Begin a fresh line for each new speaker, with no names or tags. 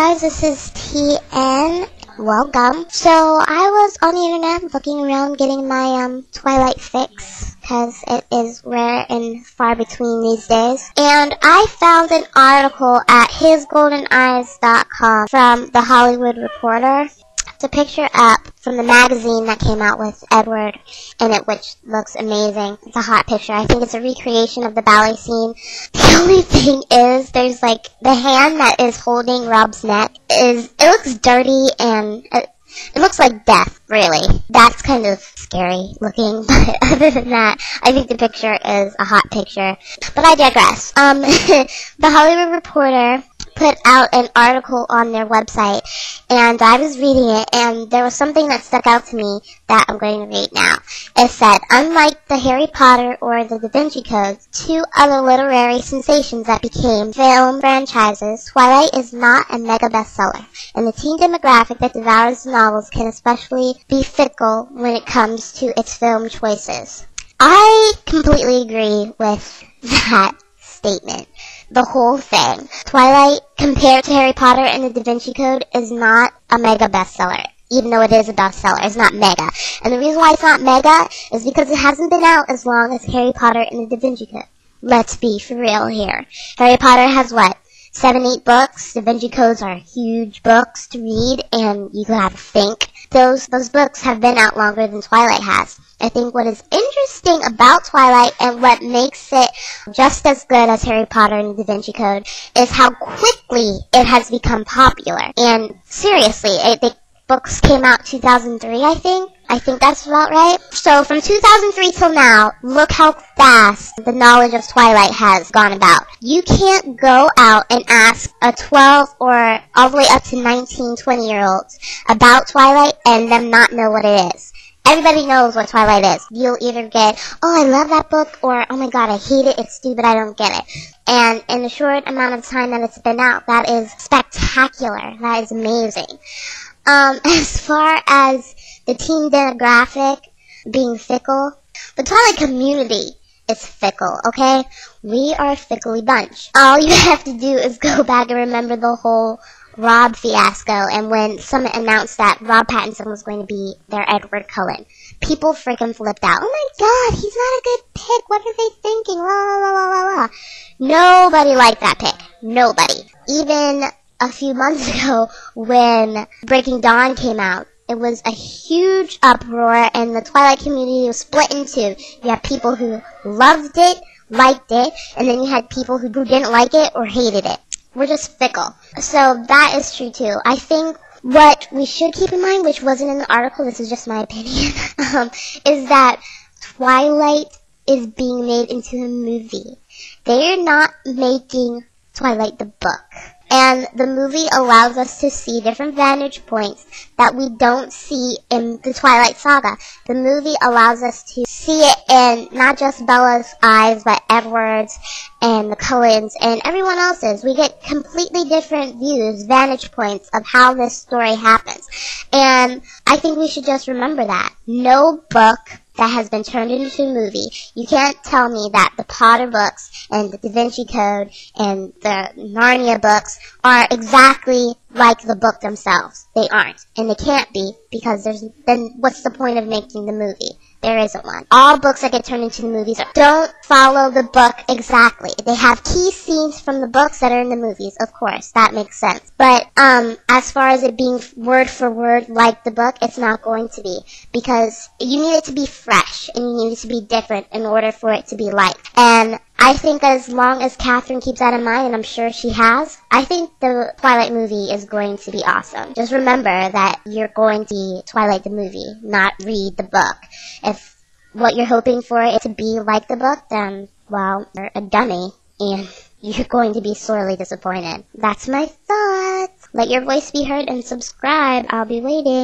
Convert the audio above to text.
guys, this is TN. Welcome. So I was on the internet looking around getting my Twilight fix, because it is rare and far between these days. And I found an article at hisgoldeneyes.com from The Hollywood Reporter. It's a picture up from the magazine that came out with Edward in it, which looks amazing. It's a hot picture. I think it's a recreation of the ballet scene. The only thing is, there's like the hand that is holding Rob's neck it looks dirty and it looks like death, really. That's kind of scary looking, but other than that, I think the picture is a hot picture. But I digress. The Hollywood Reporter put out an article on their website, and I was reading it, and there was something that stuck out to me that I'm going to read now. It said, unlike the Harry Potter or the Da Vinci Code, two other literary sensations that became film franchises, Twilight is not a mega bestseller, and the teen demographic that devours the novels can especially be fickle when it comes to its film choices. I completely agree with that statement. The whole thing. Twilight, compared to Harry Potter and the Da Vinci Code, is not a mega bestseller. Even though it is a bestseller, it's not mega. And the reason why it's not mega is because it hasn't been out as long as Harry Potter and the Da Vinci Code. Let's be for real here. Harry Potter has what? 7, 8 books. Da Vinci Codes are huge books to read, and you gotta think. Those books have been out longer than Twilight has. I think what is interesting about Twilight and what makes it just as good as Harry Potter and the Da Vinci Code is how quickly it has become popular. And seriously, the books came out 2003, I think. I think that's about right. So from 2003 till now, look how fast the knowledge of Twilight has gone about. You can't go out and ask a 12 or all the way up to 19, 20-year-olds about Twilight and them not know what it is. Everybody knows what Twilight is. You'll either get, oh, I love that book, or, oh my god, I hate it, it's stupid, I don't get it. And in the short amount of time that it's been out, that is spectacular. That is amazing. As far as the teen demographic being fickle, the Twilight community is fickle, okay? We are a fickly bunch. All you have to do is go back and remember the whole Rob fiasco, and when someone announced that Rob Pattinson was going to be their Edward Cullen, people freaking flipped out. Oh my god, he's not a good pick. What are they thinking? La la la la la. Nobody liked that pick. Nobody. Even a few months ago, when Breaking Dawn came out, it was a huge uproar, and the Twilight community was split in two. You had people who loved it, liked it, and then you had people who didn't like it or hated it. We're just fickle. So that is true too. I think what we should keep in mind, which wasn't in the article, this is just my opinion, is that Twilight is being made into a movie. They are not making Twilight the book. And the movie allows us to see different vantage points that we don't see in the Twilight Saga. The movie allows us to see it in not just Bella's eyes, but Edward's and the Cullens and everyone else's. We get completely different views, vantage points of how this story happens. And I think we should just remember that. No book that has been turned into a movie. You can't tell me that the Potter books and the Da Vinci Code and the Narnia books are exactly like the book themselves. They aren't. And they can't be, because then what's the point of making the movie? There isn't one. All books that get turned into the movies don't follow the book exactly. They have key scenes from the books that are in the movies, of course. That makes sense. But as far as it being word for word like the book, it's not going to be. Because you need it to be fresh, and you need it to be different in order for it to be liked. And I think as long as Catherine keeps that in mind, and I'm sure she has, I think the Twilight movie is going to be awesome. Just remember that you're going to see Twilight the movie, not read the book. If what you're hoping for is to be like the book, then, well, you're a dummy, and you're going to be sorely disappointed. That's my thoughts. Let your voice be heard and subscribe. I'll be waiting.